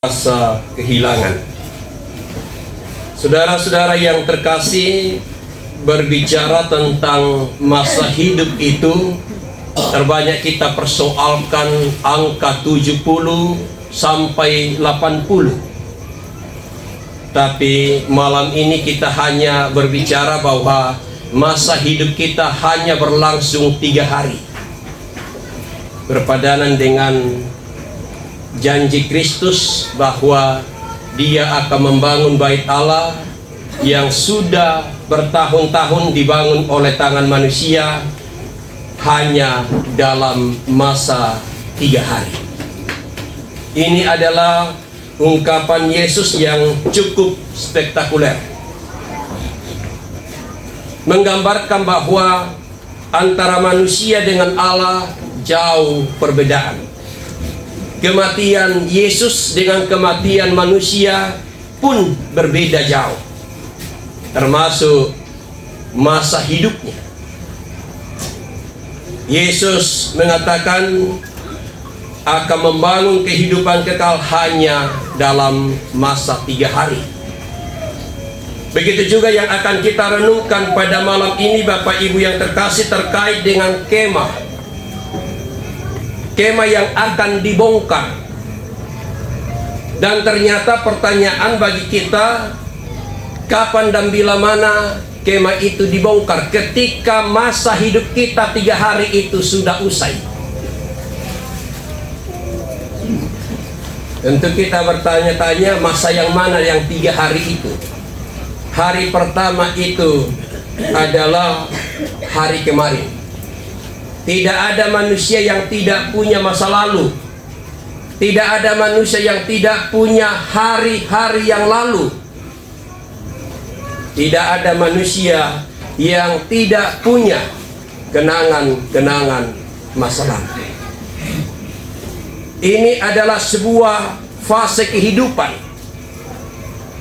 Rasa kehilangan. Saudara-saudara yang terkasih, berbicara tentang masa hidup itu, terbanyak kita persoalkan angka 70 sampai 80. Tapi malam ini kita hanya berbicara bahwa masa hidup kita hanya berlangsung 3 hari. Berpadanan dengan janji Kristus bahwa Dia akan membangun bait Allah yang sudah bertahun-tahun dibangun oleh tangan manusia hanya dalam masa 3 hari. Ini adalah ungkapan Yesus yang cukup spektakuler, menggambarkan bahwa antara manusia dengan Allah jauh perbedaan. Kematian Yesus dengan kematian manusia pun berbeda jauh, termasuk masa hidupnya. Yesus mengatakan akan membangun kehidupan kekal hanya dalam masa 3 hari. Begitu juga yang akan kita renungkan pada malam ini, Bapak Ibu yang terkasih, terkait dengan kemah yang akan dibongkar. Dan ternyata pertanyaan bagi kita, kapan dan bila mana kemah itu dibongkar? Ketika masa hidup kita 3 hari itu sudah usai. Tentu kita bertanya-tanya, masa yang mana yang 3 hari itu? Hari pertama itu adalah hari kemarin. Tidak ada manusia yang tidak punya masa lalu. Tidak ada manusia yang tidak punya hari-hari yang lalu. Tidak ada manusia yang tidak punya kenangan-kenangan masa lalu. Ini adalah sebuah fase kehidupan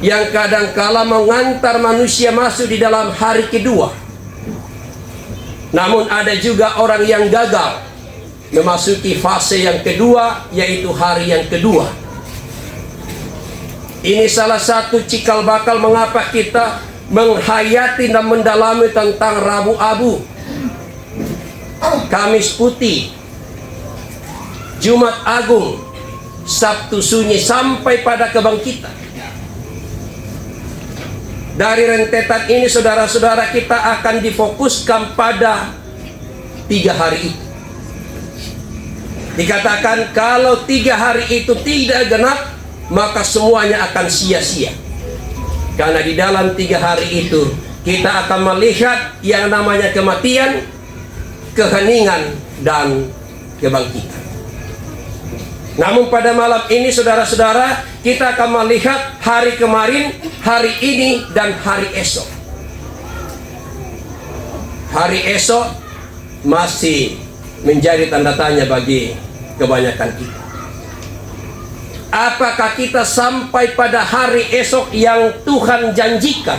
yang kadangkala mengantar manusia masuk di dalam hari kedua. Namun ada juga orang yang gagal memasuki fase yang kedua, yaitu hari yang kedua. Ini salah satu cikal bakal mengapa kita menghayati dan mendalami tentang Rabu Abu, Kamis Putih, Jumat Agung, Sabtu Sunyi, sampai pada kebangkitan. Dari rentetan ini, saudara-saudara, kita akan difokuskan pada 3 hari itu. Dikatakan kalau 3 hari itu tidak genap, maka semuanya akan sia-sia. Karena di dalam 3 hari itu kita akan melihat yang namanya kematian, keheningan, dan kebangkitan. Namun pada malam ini, saudara-saudara, kita akan melihat hari kemarin, hari ini, dan hari esok. Hari esok masih menjadi tanda tanya bagi kebanyakan kita. Apakah kita sampai pada hari esok yang Tuhan janjikan,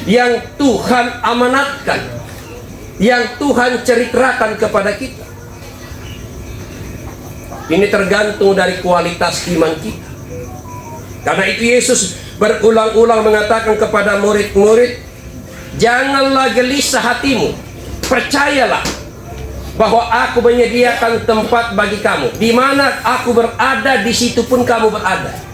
yang Tuhan amanatkan, yang Tuhan ceritakan kepada kita? Ini tergantung dari kualitas iman kita. Karena itu Yesus berulang-ulang mengatakan kepada murid-murid, janganlah gelisah hatimu, percayalah bahwa aku menyediakan tempat bagi kamu. Di mana aku berada, di situ pun kamu berada.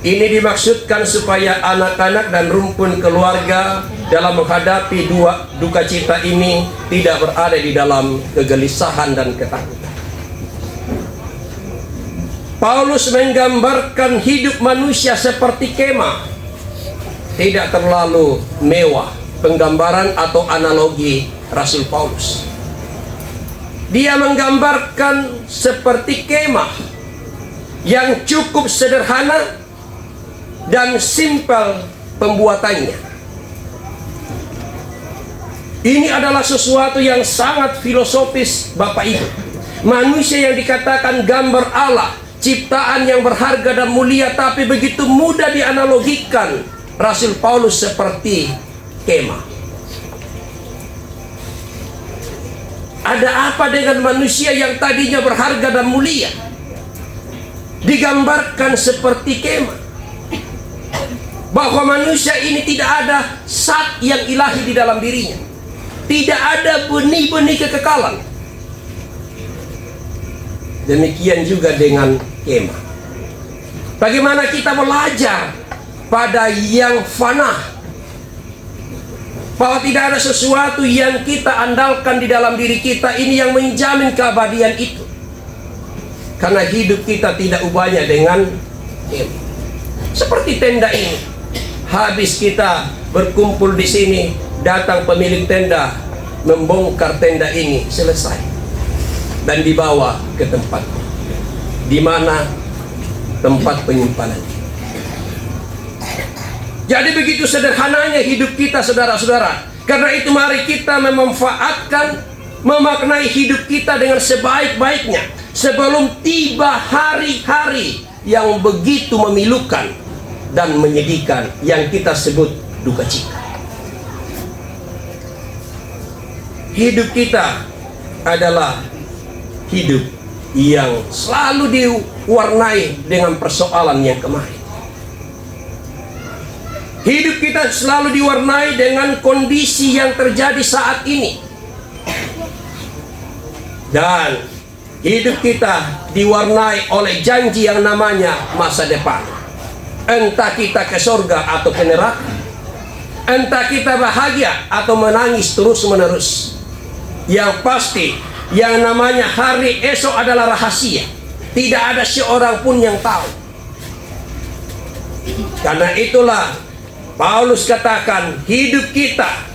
Ini dimaksudkan supaya anak-anak dan rumpun keluarga dalam menghadapi duka cita ini tidak berada di dalam kegelisahan dan ketakutan. Paulus menggambarkan hidup manusia seperti kemah, tidak terlalu mewah. Penggambaran atau analogi Rasul Paulus, dia menggambarkan seperti kemah yang cukup sederhana dan simpel pembuatannya. Ini adalah sesuatu yang sangat filosofis, Bapak Ibu. Manusia yang dikatakan gambar Allah, ciptaan yang berharga dan mulia, tapi begitu mudah dianalogikan Rasul Paulus seperti kemah. Ada apa dengan manusia yang tadinya berharga dan mulia? Digambarkan seperti kemah. Bahwa manusia ini tidak ada zat yang ilahi di dalam dirinya. Tidak ada benih-benih kekekalan. Demikian juga dengan kemah. Bagaimana kita belajar pada yang fana, bahwa tidak ada sesuatu yang kita andalkan di dalam diri kita ini yang menjamin keabadian itu. Karena hidup kita tidak ubahnya dengan kemah. Seperti tenda ini, habis kita berkumpul di sini, datang pemilik tenda, membongkar tenda ini, selesai, dan dibawa ke tempat di mana tempat penyimpanan. Jadi begitu sederhananya hidup kita, saudara-saudara. Karena itu mari kita memanfaatkan, memaknai hidup kita dengan sebaik-baiknya sebelum tiba hari-hari yang begitu memilukan dan menyedihkan yang kita sebut duka cita. Hidup kita adalah hidup yang selalu diwarnai dengan persoalan yang kemarin. Hidup kita selalu diwarnai dengan kondisi yang terjadi saat ini. Dan hidup kita diwarnai oleh janji yang namanya masa depan. Entah kita ke surga atau ke neraka, entah kita bahagia atau menangis terus-menerus. Yang pasti, yang namanya hari esok adalah rahasia. Tidak ada seorang pun yang tahu. Karena itulah Paulus katakan, hidup kita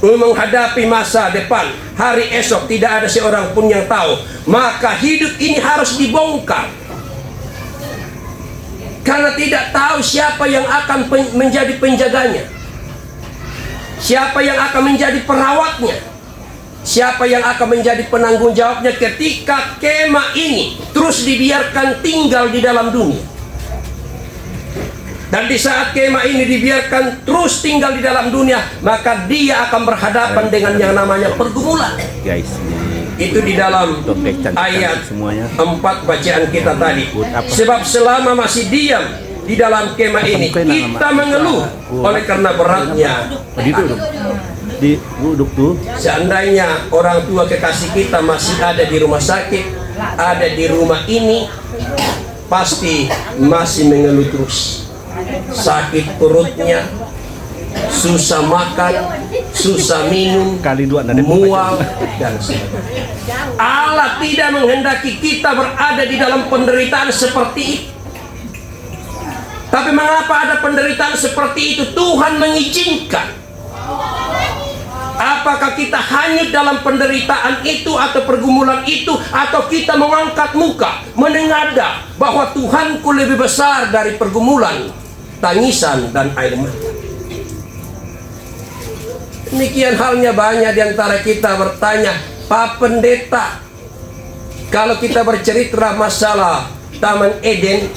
menghadapi masa depan, hari esok, tidak ada seorang pun yang tahu. Maka hidup ini harus dibongkar. Karena tidak tahu siapa yang akan menjadi penjaganya. Siapa yang akan menjadi perawatnya? Siapa yang akan menjadi penanggung jawabnya ketika kemah ini terus dibiarkan tinggal di dalam dunia? Dan di saat kemah ini dibiarkan terus tinggal di dalam dunia, maka dia akan berhadapan dengan yang namanya pergumulan. Itu di dalam ayat 4 bacaan kita tadi. Sebab selama masih diam di dalam kemah ini, kita mengeluh oleh karena beratnya. Duduk tuh. Seandainya orang tua kekasih kita masih ada di rumah sakit, ada di rumah ini, pasti masih mengeluh terus. Sakit perutnya, susah makan, susah minum, mual, dan sebagainya. Allah tidak menghendaki kita berada di dalam penderitaan seperti itu. Tapi mengapa ada penderitaan seperti itu? Tuhan mengizinkan. Apakah kita hanyut dalam penderitaan itu atau pergumulan itu, atau kita mengangkat muka menengadah bahwa Tuhanku lebih besar dari pergumulan, tangisan, dan air mata? Demikian halnya banyak di antara kita bertanya, Pak Pendeta, kalau kita bercerita masalah Taman Eden,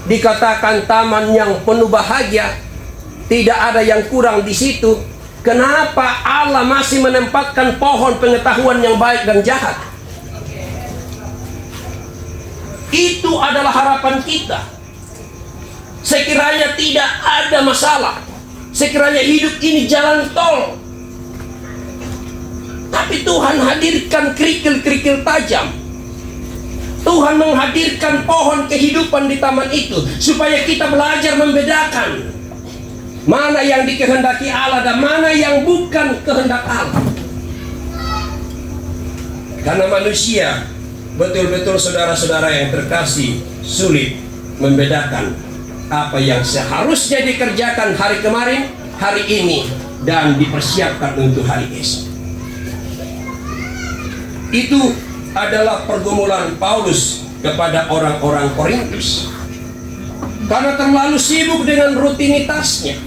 dikatakan taman yang penuh bahagia, tidak ada yang kurang di situ. Kenapa Allah masih menempatkan pohon pengetahuan yang baik dan jahat? Itu adalah harapan kita. Sekiranya tidak ada masalah, sekiranya hidup ini jalan tol, tapi Tuhan hadirkan kerikil-kerikil tajam. Tuhan menghadirkan pohon kehidupan di taman itu supaya kita belajar membedakan mana yang dikehendaki Allah dan mana yang bukan kehendak Allah. Karena manusia, betul-betul saudara-saudara yang terkasih, sulit membedakan apa yang seharusnya dikerjakan hari kemarin, hari ini, dan dipersiapkan untuk hari esok. Itu adalah pergumulan Paulus kepada orang-orang Korintus. Karena terlalu sibuk dengan rutinitasnya,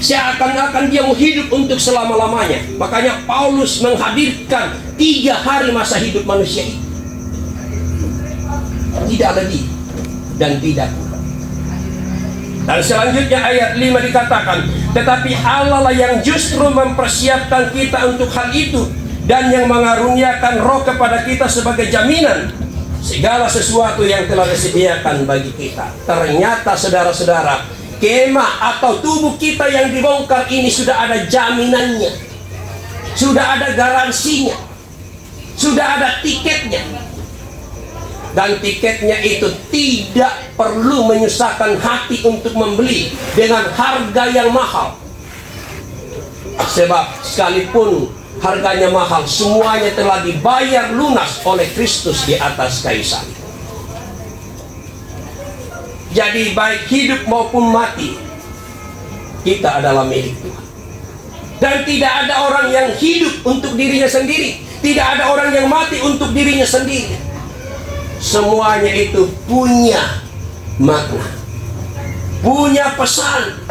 seakan-akan dia mau hidup untuk selama-lamanya. Makanya Paulus menghadirkan 3 hari masa hidup manusia itu. Tidak lebih dan tidak kurang. Dan selanjutnya ayat 5 dikatakan, tetapi Allah lah yang justru mempersiapkan kita untuk hal itu, dan yang mengaruniakan roh kepada kita sebagai jaminan segala sesuatu yang telah disediakan bagi kita. Ternyata saudara-saudara, kemah atau tubuh kita yang dibongkar ini sudah ada jaminannya, sudah ada garansinya, sudah ada tiketnya. Dan tiketnya itu tidak perlu menyusahkan hati untuk membeli dengan harga yang mahal. Sebab sekalipun harganya mahal, semuanya telah dibayar lunas oleh Kristus di atas kayu salib. Jadi baik hidup maupun mati, kita adalah milik Tuhan. Dan tidak ada orang yang hidup untuk dirinya sendiri, tidak ada orang yang mati untuk dirinya sendiri. Semuanya itu punya makna, punya pesan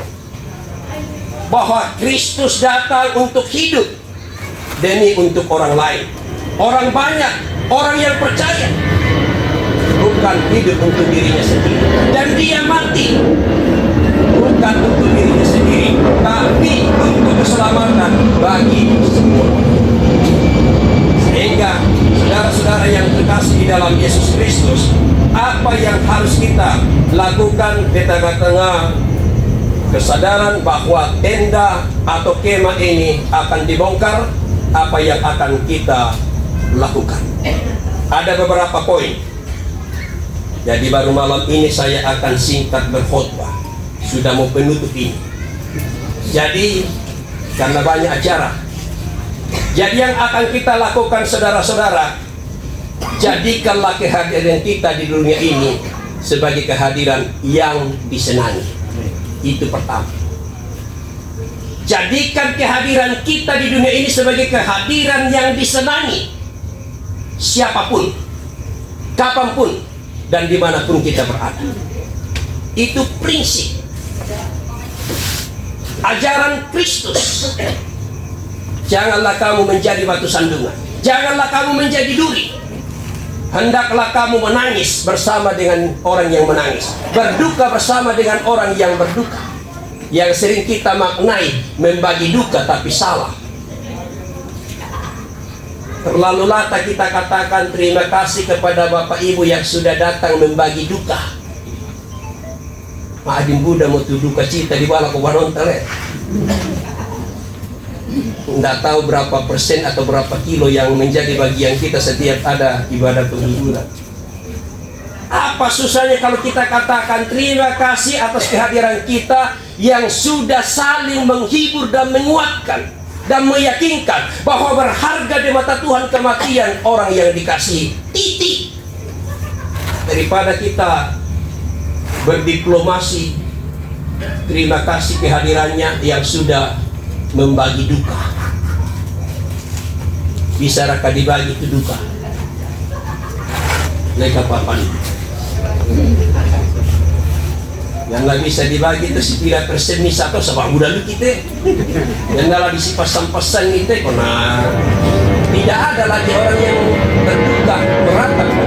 bahwa Kristus datang untuk hidup demi untuk orang lain, orang banyak, orang yang percaya. Bukan hidup untuk dirinya sendiri, dan dia mati bukan untuk dirinya sendiri, tapi untuk keselamatan bagi semua. Sehingga saudara-saudara yang terkasih di dalam Yesus Kristus, apa yang harus kita lakukan di tengah-tengah kesadaran bahwa tenda atau kemah ini akan dibongkar? Apa yang akan kita lakukan? Ada beberapa poin. Jadi baru malam ini saya akan singkat berkhotbah, sudah mau penutup ini. Jadi karena banyak acara, jadi yang akan kita lakukan saudara-saudara, jadikanlah kehadiran kita di dunia ini sebagai kehadiran yang disenangi. Itu pertama. Jadikan kehadiran kita di dunia ini sebagai kehadiran yang disenangi. Siapapun, kapanpun, dan dimanapun kita berada. Itu prinsip. ajaran Kristus. Janganlah kamu menjadi batu sandungan, janganlah kamu menjadi duri. Hendaklah kamu menangis bersama dengan orang yang menangis, berduka bersama dengan orang yang berduka. Yang sering kita maknai membagi duka, tapi salah. Terlalu lata kita katakan terima kasih kepada Bapak Ibu yang sudah datang membagi duka. Maafin Buddha mau tuh duka cita di bala kubanon telet. Tidak tahu berapa persen atau berapa kilo yang menjadi bagian kita setiap ada ibadah penghiburan. Apa susahnya kalau kita katakan terima kasih atas kehadiran kita yang sudah saling menghibur dan menguatkan dan meyakinkan bahwa berharga di mata Tuhan kematian orang yang dikasihi. Titik. Daripada kita berdiplomasi terima kasih kehadirannya yang sudah membagi duka. Bisa raka dibagi itu duka. Mereka papan. Yang nggak bisa dibagi itu setidaknya persen misal atau sebab mudah lu kita. Yang nggak di pasan-pasan kita, karena tidak ada lagi orang yang berduka meratakan.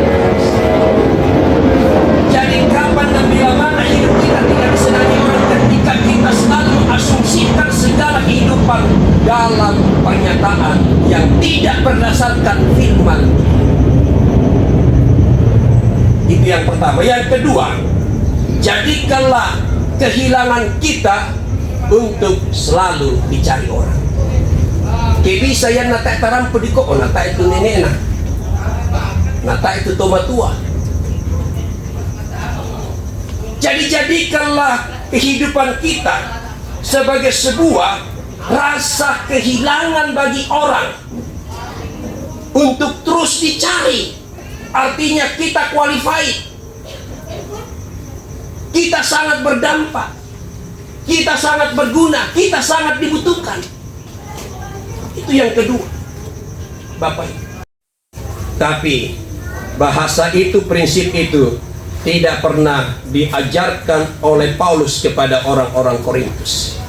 Jadi kapan dan bila mana hidup kita tidak disenangi orang ketika kita selalu mengasumsikan segala kehidupan dalam pernyataan yang tidak berdasarkan firman. Itu yang pertama. Yang kedua, jadikanlah kehilangan kita untuk selalu dicari orang. Bisa yang nata tarampo di ko, nata itu nenek na, nata itu toma tua. Jadi jadikanlah kehidupan kita sebagai sebuah rasa kehilangan bagi orang untuk terus dicari. Artinya kita qualified, kita sangat berdampak, kita sangat berguna, kita sangat dibutuhkan. Itu yang kedua, Bapak Ibu. Tapi bahasa itu, prinsip itu tidak pernah diajarkan oleh Paulus kepada orang-orang Korintus.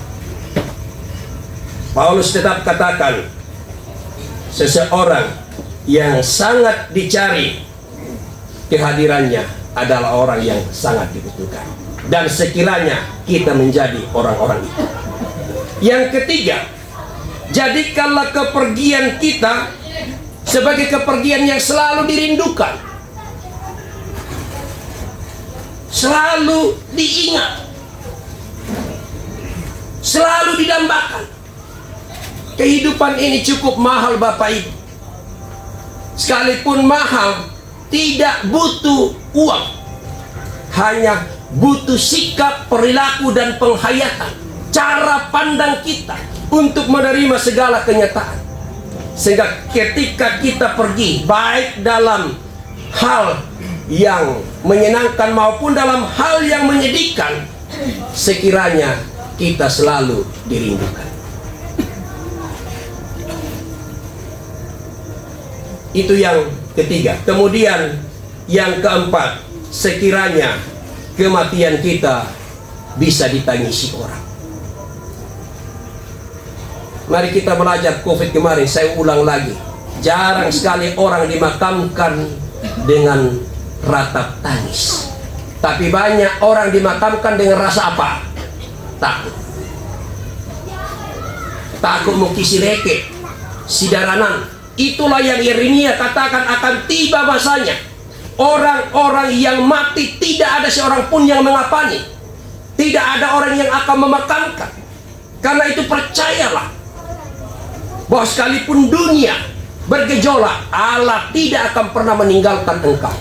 Paulus tetap katakan, seseorang yang sangat dicari kehadirannya adalah orang yang sangat dibutuhkan. Dan sekiranya kita menjadi orang-orang itu. Yang ketiga, jadikanlah kepergian kita sebagai kepergian yang selalu dirindukan, selalu diingat, selalu didambakan. Kehidupan ini cukup mahal Bapak Ibu. Sekalipun mahal, tidak butuh uang, hanya butuh sikap, perilaku, dan penghayatan, cara pandang kita untuk menerima segala kenyataan. Sehingga ketika kita pergi, baik dalam hal yang menyenangkan maupun dalam hal yang menyedihkan, sekiranya kita selalu dirindukan. Itu yang ketiga. Kemudian yang keempat, sekiranya kematian kita bisa ditangisi orang. Mari kita belajar COVID kemarin. Saya ulang lagi, jarang sekali orang dimakamkan dengan ratap tangis. Tapi banyak orang dimakamkan dengan rasa apa? Takut. Takut mengkisi leke, sidaranan. Itulah yang Yeremia katakan akan tiba masanya. Orang-orang yang mati tidak ada seorang pun yang mengapani. Tidak ada orang yang akan memakamkan. Karena itu percayalah bahwa sekalipun dunia bergejolak, Allah tidak akan pernah meninggalkan engkau.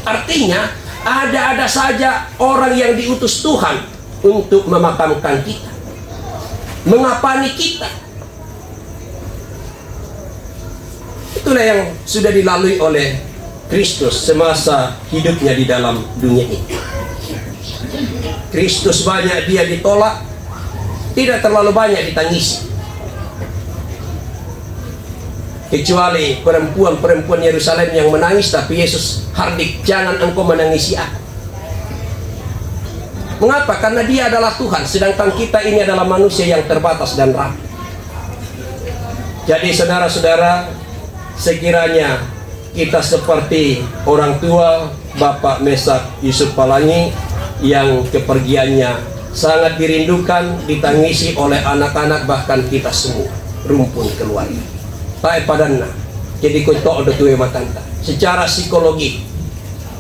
Artinya ada-ada saja orang yang diutus Tuhan untuk memakamkan kita, mengapani kita. Itulah yang sudah dilalui oleh Kristus semasa hidupnya di dalam dunia ini. Kristus banyak dia ditolak, tidak terlalu banyak ditangisi. Kecuali perempuan-perempuan Yerusalem yang menangis, tapi Yesus hardik, jangan engkau menangisi aku. Mengapa? Karena dia adalah Tuhan, sedangkan kita ini adalah manusia yang terbatas dan rapuh. Jadi saudara-saudara, sekiranya kita seperti orang tua Bapak Mesak Yusuf Palangi yang kepergiannya sangat dirindukan, ditangisi oleh anak-anak, bahkan kita semua, rumpun keluarga. Tak padanna, jadi kotor ada tuwe matanta. Secara psikologi,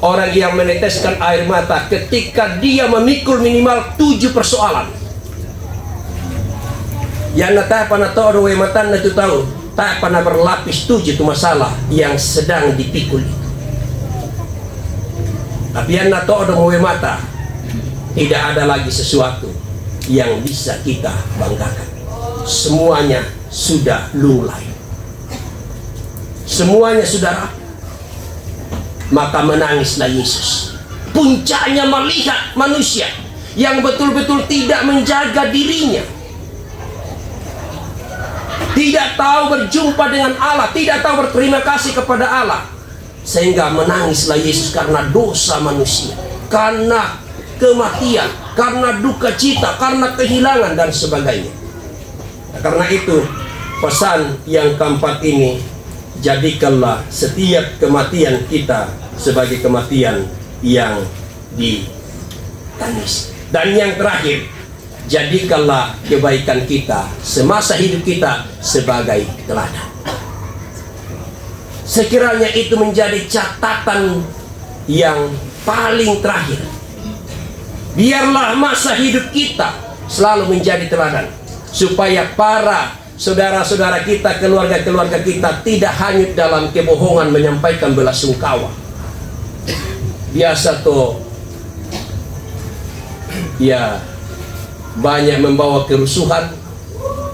orang yang meneteskan air mata ketika dia memikul minimal 7 persoalan. Yang tak pernah tahu ada matan itu tahu, tak pernah berlapis 7 itu masalah yang sedang dipikul itu. Tapi yang tahu ada mata, tidak ada lagi sesuatu yang bisa kita banggakan. Semuanya sudah lunglai, semuanya sudah rapuh. Maka menangislah Yesus. Puncaknya melihat manusia yang betul-betul tidak menjaga dirinya, tidak tahu berjumpa dengan Allah, tidak tahu berterima kasih kepada Allah, sehingga menangislah Yesus karena dosa manusia, karena kematian, karena duka cita, karena kehilangan dan sebagainya. Nah, karena itu pesan yang keempat ini, jadikanlah setiap kematian kita sebagai kematian yang ditangis. Dan yang terakhir, jadikanlah kebaikan kita semasa hidup kita sebagai teladan. Sekiranya itu menjadi catatan yang paling terakhir. Biarlah masa hidup kita selalu menjadi teladan, supaya para saudara-saudara kita, keluarga-keluarga kita tidak hanyut dalam kebohongan menyampaikan belasungkawa. Biasa tuh ya, banyak membawa kerusuhan,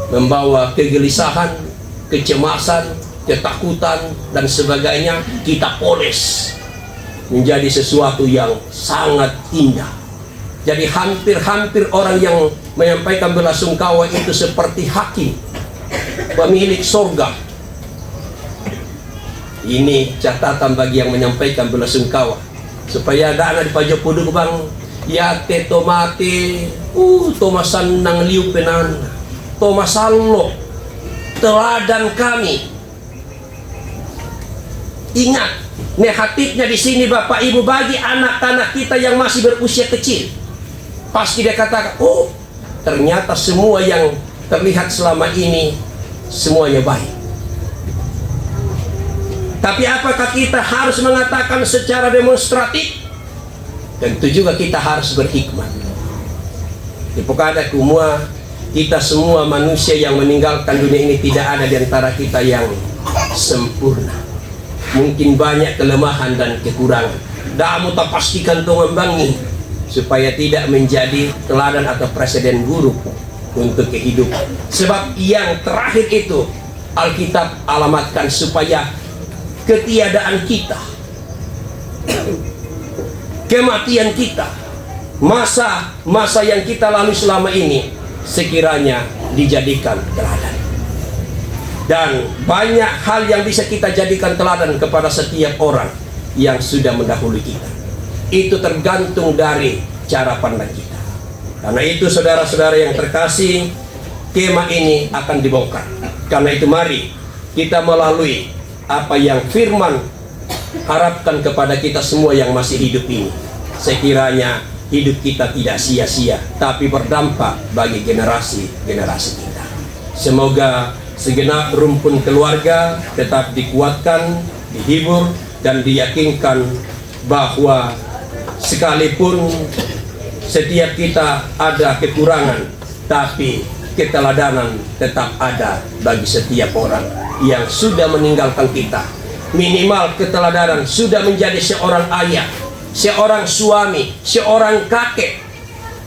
membawa kegelisahan, kecemasan, ketakutan dan sebagainya, kita poles menjadi sesuatu yang sangat indah. Jadi hampir-hampir orang yang menyampaikan belasungkawa itu seperti hakim, pemilik surga. Ini catatan bagi yang menyampaikan belasungkawa, supaya ada anak di pajak puduk bang, ya te tomate, tomasan nang liu penan, tomasallo, teladan kami. Ingat, negatifnya di sini Bapak Ibu, bagi anak-anak kita yang masih berusia kecil, pasti dia katakan, oh ternyata semua yang terlihat selama ini semuanya baik. Tapi apakah kita harus mengatakan secara demonstratif? Tentu juga kita harus berhikmat. Pokoknya kita semua manusia yang meninggalkan dunia ini, tidak ada di antara kita yang sempurna. Mungkin banyak kelemahan dan kekurangan. Damu tak pastikan tumambangi supaya tidak menjadi teladan atau presiden buruk untuk kehidupan. Sebab yang terakhir itu Alkitab alamatkan supaya ketiadaan kita, kematian kita, masa yang kita lalui selama ini sekiranya dijadikan teladan. Dan banyak hal yang bisa kita jadikan teladan kepada setiap orang yang sudah mendahului kita. Itu tergantung dari cara pandang kita. Karena itu saudara-saudara yang terkasih, kemah ini akan dibongkar. Karena itu mari kita melalui apa yang firman harapkan kepada kita semua yang masih hidup ini. Sekiranya hidup kita tidak sia-sia, tapi berdampak bagi generasi-generasi kita. Semoga segenap rumpun keluarga tetap dikuatkan, dihibur, dan diyakinkan bahwa sekalipun setiap kita ada kekurangan, tapi keteladanan tetap ada bagi setiap orang yang sudah meninggalkan kita. Minimal keteladanan sudah menjadi seorang ayah, seorang suami, seorang kakek,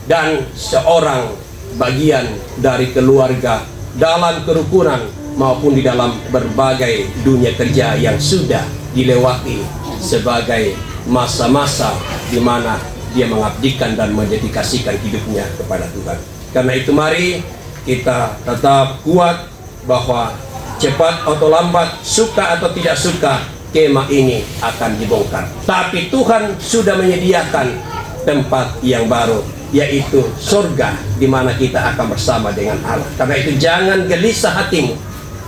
dan seorang bagian dari keluarga dalam kerukunan maupun di dalam berbagai dunia kerja yang sudah dilewati sebagai masa-masa di mana dia mengabdikan dan mendedikasikan hidupnya kepada Tuhan. Karena itu mari kita tetap kuat bahwa cepat atau lambat, suka atau tidak suka, kemah ini akan dibongkar. Tapi Tuhan sudah menyediakan tempat yang baru yaitu surga di mana kita akan bersama dengan Allah. Karena itu jangan gelisah hatimu,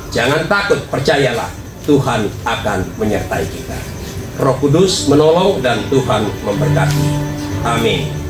jangan takut, percayalah Tuhan akan menyertai kita. Roh Kudus menolong dan Tuhan memberkati. Amin.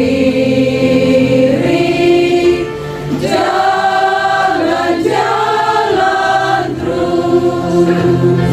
diri, jangan jalan terus.